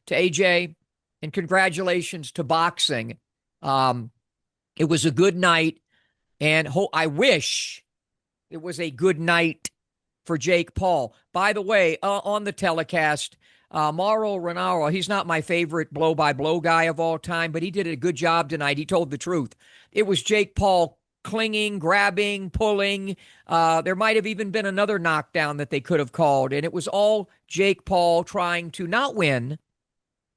to AJ, and congratulations to boxing. It was a good night, and I wish it was a good night for Jake Paul. By the way, on the telecast, Mauro Ranallo, he's not my favorite blow-by-blow guy of all time, but he did a good job tonight. He told the truth. It was Jake Paul clinging, grabbing, pulling. There might have even been another knockdown that they could have called, and it was all Jake Paul trying to not win,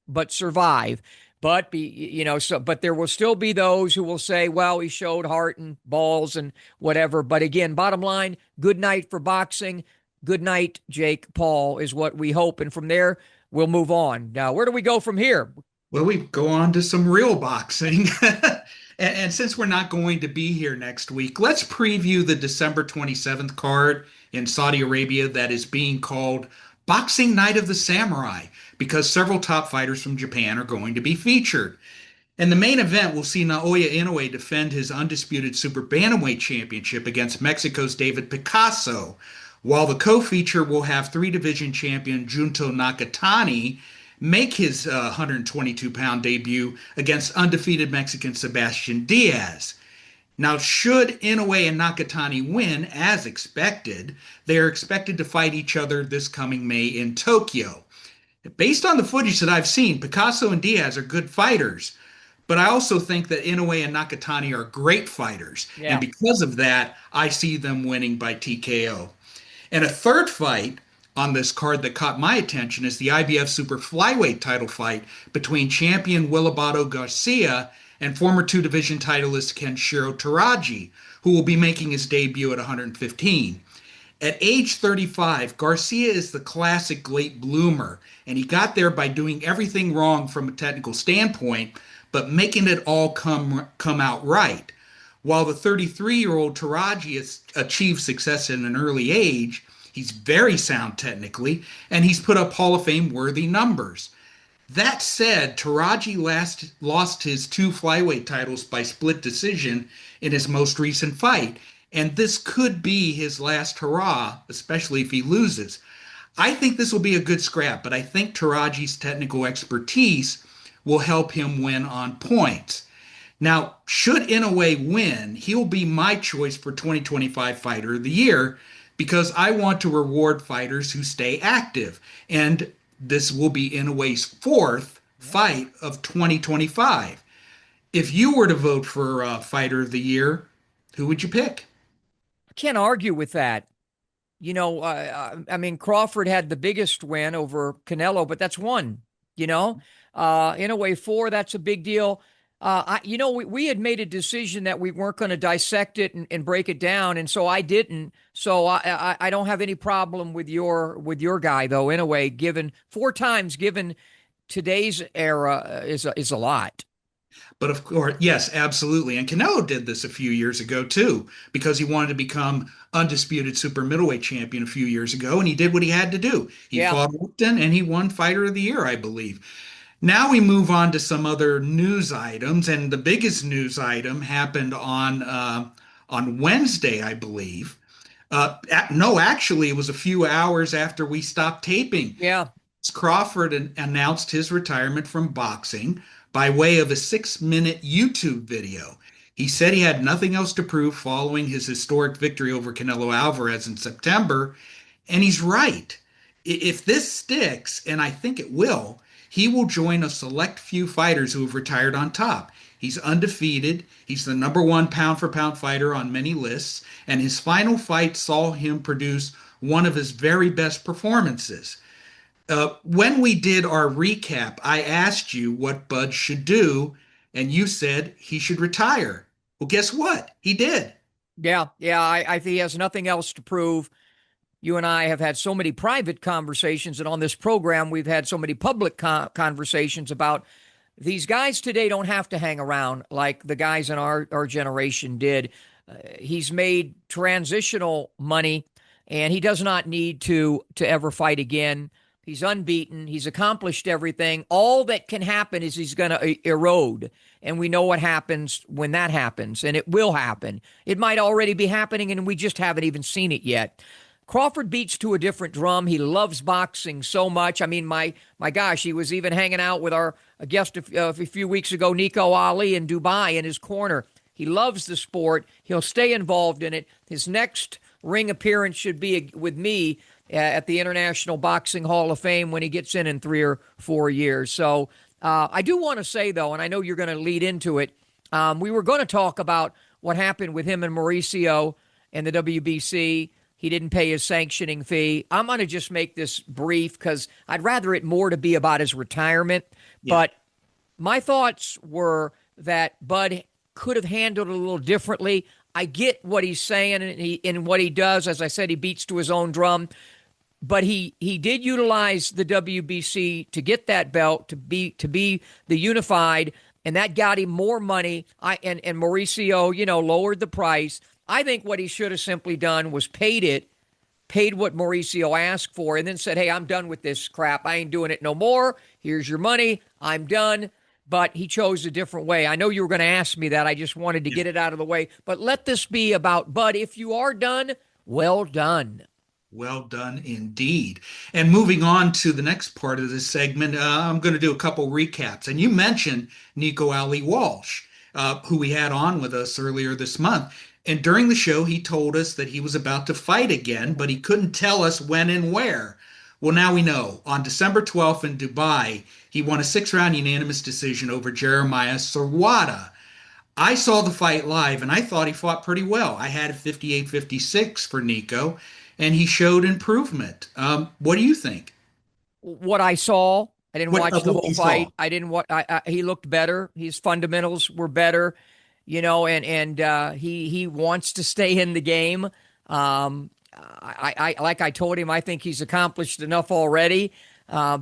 but survive. But but there will still be those who will say, well, he showed heart and balls and whatever. But again, bottom line, good night for boxing. Good night, Jake Paul, is what we hope. And from there, we'll move on. Now, where do we go from here? Well, we go on to some real boxing. And since we're not going to be here next week, let's preview the December 27th card in Saudi Arabia that is being called Boxing Night of the Samurai, because several top fighters from Japan are going to be featured. And the main event will see Naoya Inoue defend his undisputed super bantamweight championship against Mexico's David Picasso, while the co-feature will have three-division champion Junto Nakatani make his 122-pound debut against undefeated Mexican Sebastian Diaz. Now, should Inoue and Nakatani win, as expected, they are expected to fight each other this coming May in Tokyo. Based on the footage that I've seen, Picasso and Diaz are good fighters, but I also think that Inoue and Nakatani are great fighters. Yeah. And because of that, I see them winning by TKO. And a third fight on this card that caught my attention is the IBF Super Flyweight title fight between champion Willibato Garcia and former two-division titleist Kenshiro Taraji, who will be making his debut at 115. At age 35, Garcia is the classic late bloomer, and he got there by doing everything wrong from a technical standpoint, but making it all come out right. While the 33-year-old Taraji has achieved success at an early age, he's very sound technically, and he's put up Hall of Fame worthy numbers. That said, Taraji lost his two flyweight titles by split decision in his most recent fight, and this could be his last hurrah, especially if he loses. I think this will be a good scrap, but I think Taraji's technical expertise will help him win on points. Now, should Inoue win, he'll be my choice for 2025 Fighter of the Year because I want to reward fighters who stay active. And this will be Inoue's fourth fight of 2025. If you were to vote for Fighter of the Year, who would you pick? I can't argue with that. I mean, Crawford had the biggest win over Canelo, but that's one, Inoue four, that's a big deal. We had made a decision that we weren't going to dissect it and break it down, and so I didn't. So I don't have any problem with your guy though. In a way, given four times, given today's era, is a lot. But of course, yes, absolutely. And Canelo did this a few years ago too, because he wanted to become undisputed super middleweight champion a few years ago, and he did what he had to do. He fought Upton, and he won Fighter of the Year, I believe. Now we move on to some other news items, and the biggest news item happened on Wednesday, I believe. No, actually, it was a few hours after we stopped taping. Yeah, Crawford announced his retirement from boxing by way of a 6-minute YouTube video. He said he had nothing else to prove following his historic victory over Canelo Alvarez in September, and he's right. If this sticks, and I think it will, he will join a select few fighters who have retired on top. He's undefeated. He's the #1 pound-for-pound fighter on many lists, and his final fight saw him produce one of his very best performances. When we did our recap, I asked you what Bud should do, and you said he should retire. Well, guess what? He did. Yeah. I think he has nothing else to prove. You and I have had so many private conversations, and on this program, we've had so many public conversations about these guys today don't have to hang around like the guys in our generation did. He's made transitional money, and he does not need to ever fight again. He's unbeaten. He's accomplished everything. All that can happen is he's going to erode, and we know what happens when that happens, and it will happen. It might already be happening, and we just haven't even seen it yet. Crawford beats to a different drum. He loves boxing so much. I mean, my gosh, he was even hanging out with our guest a few weeks ago, Nico Ali, in Dubai in his corner. He loves the sport. He'll stay involved in it. His next ring appearance should be with me at the International Boxing Hall of Fame when he gets in 3 or 4 years. So I do want to say, though, and I know you're going to lead into it, we were going to talk about what happened with him and Mauricio and the WBC. He didn't pay his sanctioning fee. I'm going to just make this brief because I'd rather it more to be about his retirement. Yeah. But my thoughts were that Bud could have handled it a little differently. I get what he's saying and what he does. As I said, he beats to his own drum. But he did utilize the WBC to get that belt, to be the unified, and that got him more money. And Mauricio, lowered the price. I think what he should have simply done was paid what Mauricio asked for, and then said, hey, I'm done with this crap. I ain't doing it no more. Here's your money. I'm done. But he chose a different way. I know you were going to ask me that. I just wanted to get it out of the way. But let this be about Bud. If you are done, well done. Well done indeed. And moving on to the next part of this segment, I'm going to do a couple recaps. And you mentioned Nico Ali Walsh, who we had on with us earlier this month. And during the show, he told us that he was about to fight again, but he couldn't tell us when and where. Well, now we know. On December 12th in Dubai, he won a 6-round unanimous decision over Jeremiah Sawada. I saw the fight live, and I thought he fought pretty well. I had a 58-56 for Nico, and he showed improvement. What do you think? What I saw, I didn't watch the whole fight. I didn't watch. He looked better. His fundamentals were better. And he wants to stay in the game. I like I told him, I think he's accomplished enough already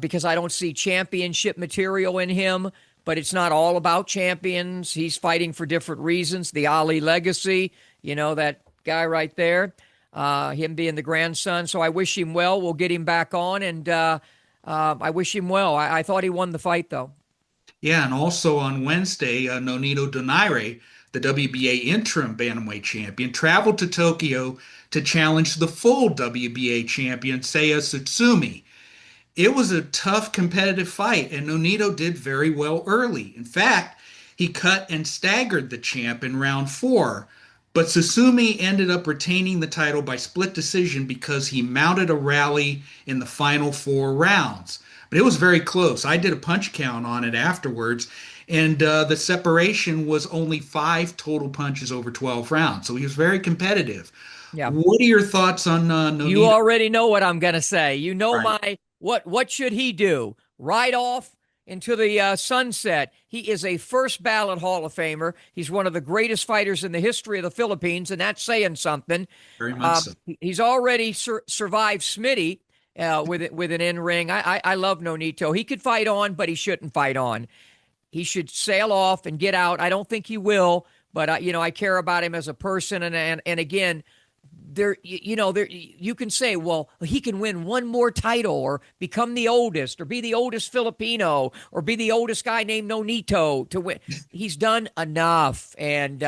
because I don't see championship material in him. But it's not all about champions. He's fighting for different reasons. The Ali legacy, that guy right there, him being the grandson. So I wish him well. We'll get him back on, and I wish him well. I thought he won the fight, though. Yeah, and also on Wednesday, Nonito Donaire, the WBA interim bantamweight champion, traveled to Tokyo to challenge the full WBA champion, Seiya Tsutsumi. It was a tough competitive fight, and Nonito did very well early. In fact, he cut and staggered the champ in round 4, but Tsutsumi ended up retaining the title by split decision because he mounted a rally in the final 4 rounds. But it was very close. I did a punch count on it afterwards, and the separation was only 5 total punches over 12 rounds. So he was very competitive. Yeah. What are your thoughts on Nonito? You already know what I'm going to say. You know Right. what should he do? Ride off into the sunset. He is a first ballot Hall of Famer. He's one of the greatest fighters in the history of the Philippines, and that's saying something. Very much so. He's already survived Smitty with an in-ring. I love Nonito. He could fight on, but he shouldn't fight on. He should sail off and get out. I don't think he will, but I care about him as a person. And again, you can say, well, he can win one more title or become the oldest or be the oldest Filipino or be the oldest guy named Nonito to win. He's done enough. And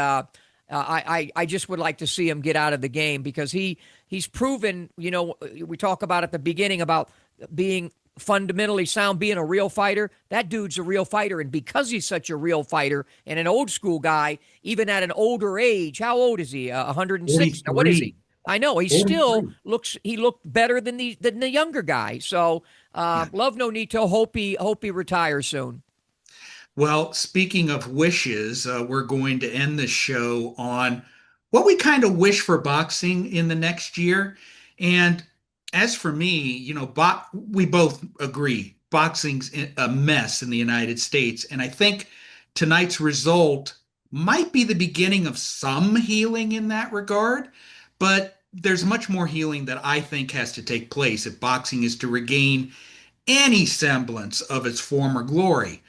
I just would like to see him get out of the game because he's proven, we talk about at the beginning about being fundamentally sound, being a real fighter. That dude's a real fighter. And because he's such a real fighter and an old school guy, even at an older age, how old is he? 106. Now, what is he? I know he still looked better than the younger guy. So love Nonito. Hope he retires soon. Well, speaking of wishes, we're going to end this show on what we kind of wish for boxing in the next year. And as for me, we both agree boxing's a mess in the United States. And I think tonight's result might be the beginning of some healing in that regard. But there's much more healing that I think has to take place if boxing is to regain any semblance of its former glory.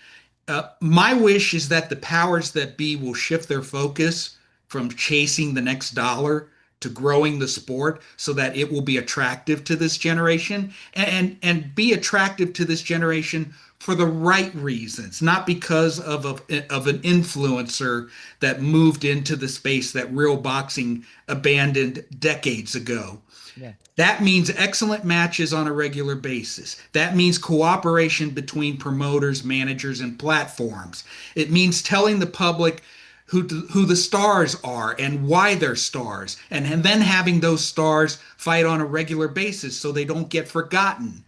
My wish is that the powers that be will shift their focus from chasing the next dollar to growing the sport so that it will be attractive to this generation and be attractive to this generation for the right reasons, not because of an influencer that moved into the space that real boxing abandoned decades ago. Yeah. That means excellent matches on a regular basis. That means cooperation between promoters, managers, and platforms. It means telling the public who the stars are and why they're stars, and then having those stars fight on a regular basis so they don't get forgotten.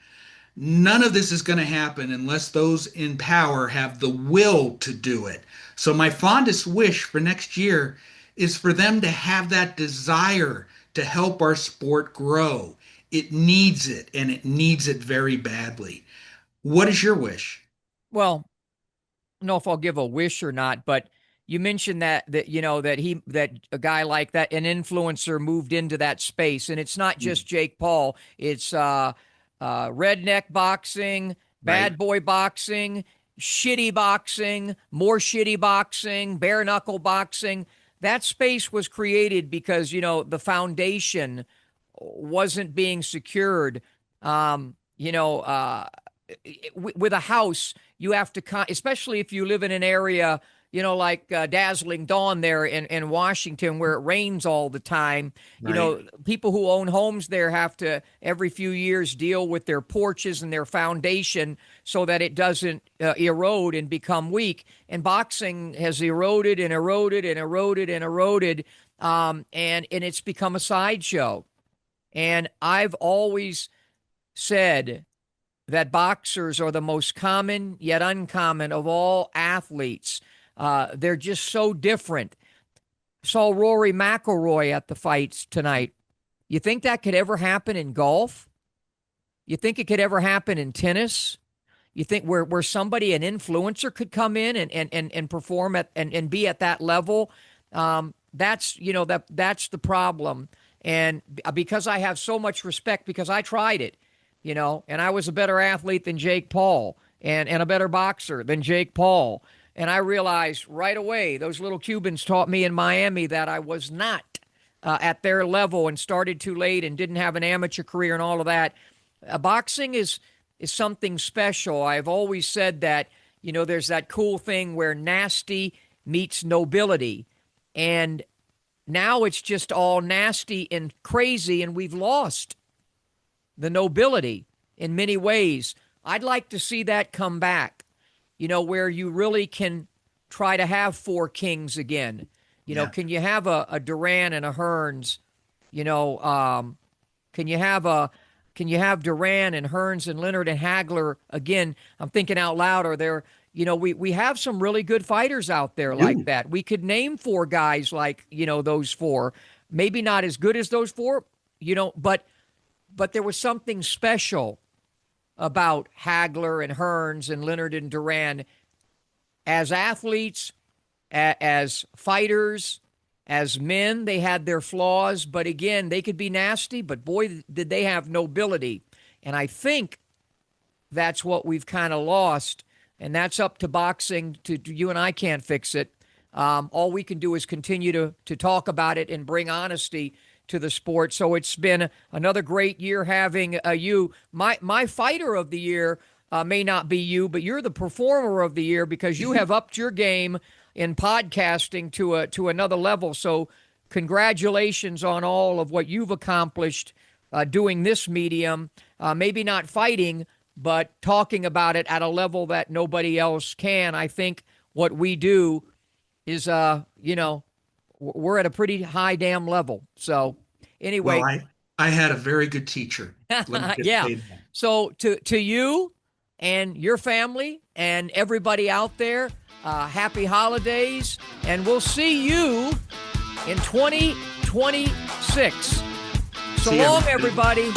None of this is going to happen unless those in power have the will to do it. So my fondest wish for next year is for them to have that desire to help our sport grow. It needs it, and it needs it very badly. What is your wish? Well, I don't know if I'll give a wish or not, but you mentioned that a guy like that, an influencer, moved into that space, and it's not just Jake Paul. It's redneck boxing, bad boy boxing, shitty boxing, more shitty boxing, bare knuckle boxing. That space was created because, the foundation wasn't being secured. With a house, you have to, especially if you live in an area, like Dazzling Dawn there in Washington, where it rains all the time. Right. People who own homes there have to, every few years, deal with their porches and their foundation so that it doesn't erode and become weak. And boxing has eroded and eroded and eroded and eroded, and it's become a sideshow. And I've always said that boxers are the most common yet uncommon of all athletes. They're just so different. Saw Rory McIlroy at the fights tonight. You think that could ever happen in golf? You think it could ever happen in tennis? You think where somebody, an influencer, could come in and perform at and be at that level? That's the problem. And because I have so much respect, because I tried it, and I was a better athlete than Jake Paul and a better boxer than Jake Paul. And I realized right away, those little Cubans taught me in Miami that I was not at their level and started too late and didn't have an amateur career and all of that. Boxing is is something special. I've always said that, there's that cool thing where nasty meets nobility. And now it's just all nasty and crazy, and we've lost the nobility in many ways. I'd like to see that come back, where you really can try to have four kings again. Can you have a Duran and a Hearns? Can you have Duran and Hearns and Leonard and Hagler again? I'm thinking out loud. Are there, we have some really good fighters out there like that. We could name four guys like, those four. Maybe not as good as those four, but there was something special about Hagler and Hearns and Leonard and Duran as athletes, as fighters, as men. They had their flaws, but again, they could be nasty, but boy, did they have nobility. And I think that's what we've kind of lost, and that's up to boxing. To you and I can't fix it. All we can do is continue to talk about it and bring honesty to the sport. So it's been another great year having you. My fighter of the year may not be you, but you're the performer of the year because you have upped your game in podcasting to another level. So congratulations on all of what you've accomplished doing this medium, maybe not fighting, but talking about it at a level that nobody else can. I think what we do is, we're at a pretty high damn level. So anyway. Well, I had a very good teacher. Yeah. So to you and your family and everybody out there, happy holidays, and we'll see you in 2026. So long, everybody.